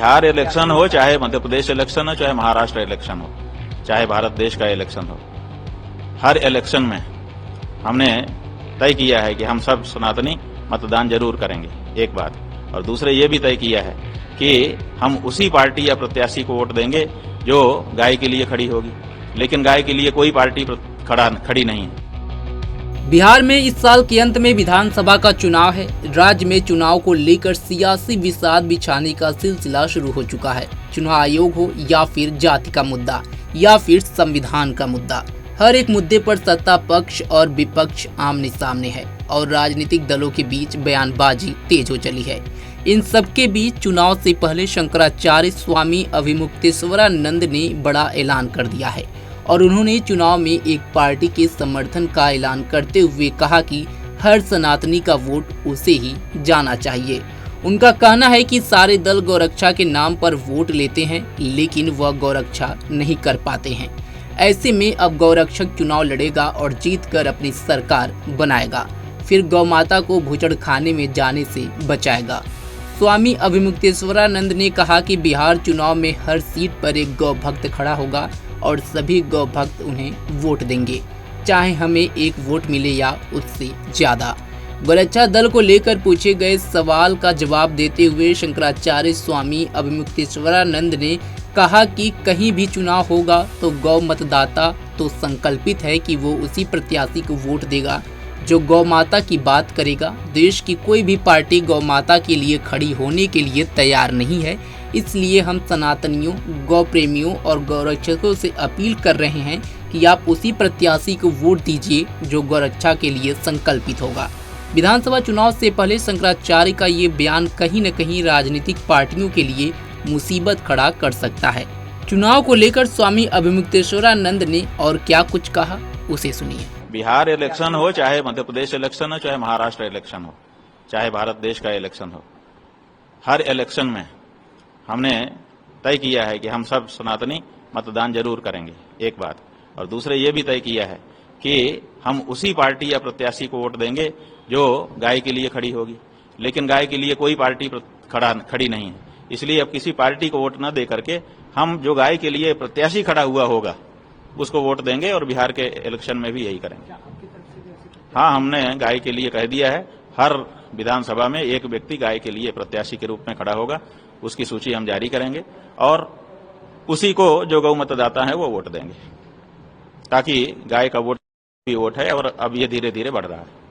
Bihar election हो, चाहे Madhya Pradesh election हो, चाहे महाराष्ट्र इलेक्शन हो, चाहे भारत देश का इलेक्शन हो, हर इलेक्शन में हमने तय किया है कि हम सब सनातनी मतदान जरूर करेंगे, एक बात। और दूसरे ये भी तय किया है कि हम उसी पार्टी या प्रत्याशी को वोट देंगे जो गाय के लिए खड़ी होगी, लेकिन गाय के लिए कोई पार्टी खड़ी नहीं है। बिहार में इस साल के अंत में विधानसभा का चुनाव है। राज्य में चुनाव को लेकर सियासी विषाद बिछाने का सिलसिला शुरू हो चुका है। चुनाव आयोग हो या फिर जाति का मुद्दा या फिर संविधान का मुद्दा, हर एक मुद्दे पर सत्ता पक्ष और विपक्ष आमने सामने है और राजनीतिक दलों के बीच बयानबाजी तेज हो चली है। इन सबके बीच चुनाव से पहले शंकराचार्य स्वामी अभिमुक्तेश्वरानंद ने बड़ा ऐलान कर दिया है और उन्होंने चुनाव में एक पार्टी के समर्थन का ऐलान करते हुए कहा कि हर सनातनी का वोट उसे ही जाना चाहिए। उनका कहना है कि सारे दल गौरक्षा के नाम पर वोट लेते हैं, लेकिन वह गौरक्षा नहीं कर पाते हैं। ऐसे में अब गौरक्षक चुनाव लड़ेगा और जीतकर अपनी सरकार बनाएगा, फिर गौ माता को भुचड़ खाने में जाने से बचाएगा। स्वामी अभिमुक्तेश्वरानंद ने कहा कि बिहार चुनाव में हर सीट पर एक गौ भक्त खड़ा होगा और सभी गौ भक्त उन्हें वोट देंगे, चाहे हमें एक वोट मिले या उससे ज्यादा। गौरक्षा दल को लेकर पूछे गए सवाल का जवाब देते हुए शंकराचार्य स्वामी अभिमुक्तेश्वरानंद ने कहा कि कहीं भी चुनाव होगा तो गौ मतदाता तो संकल्पित है कि वो उसी प्रत्याशी को वोट देगा जो गौ माता की बात करेगा। देश की कोई भी पार्टी गौ माता के लिए खड़ी होने के लिए तैयार नहीं है, इसलिए हम सनातनियों, गौ प्रेमियों और गौरक्षकों से अपील कर रहे हैं कि आप उसी प्रत्याशी को वोट दीजिए जो गौरक्षा के लिए संकल्पित होगा। विधानसभा चुनाव से पहले शंकराचार्य का ये बयान कहीं न कहीं राजनीतिक पार्टियों के लिए मुसीबत खड़ा कर सकता है। चुनाव को लेकर स्वामी अभिमुक्तेश्वरानंद ने और क्या कुछ कहा, उसे सुनिए। बिहार इलेक्शन हो, चाहे मध्य प्रदेश इलेक्शन हो, चाहे महाराष्ट्र इलेक्शन हो, चाहे भारत देश का इलेक्शन हो, हर इलेक्शन में हमने तय किया है कि हम सब सनातनी मतदान जरूर करेंगे, एक बात। और दूसरे ये भी तय किया है कि हम उसी पार्टी या प्रत्याशी को वोट देंगे जो गाय के लिए खड़ी होगी, लेकिन गाय के लिए कोई पार्टी खड़ी नहीं है। इसलिए अब किसी पार्टी को वोट न दे करके हम जो गाय के लिए प्रत्याशी खड़ा हुआ होगा उसको वोट देंगे और बिहार के इलेक्शन में भी यही करेंगे। हाँ, हमने गाय के लिए कह दिया है, हर विधानसभा में एक व्यक्ति गाय के लिए प्रत्याशी के रूप में खड़ा होगा, उसकी सूची हम जारी करेंगे और उसी को जो गौ मतदाता है वो वोट देंगे, ताकि गाय का वोट भी वोट है और अब ये धीरे धीरे बढ़ रहा है।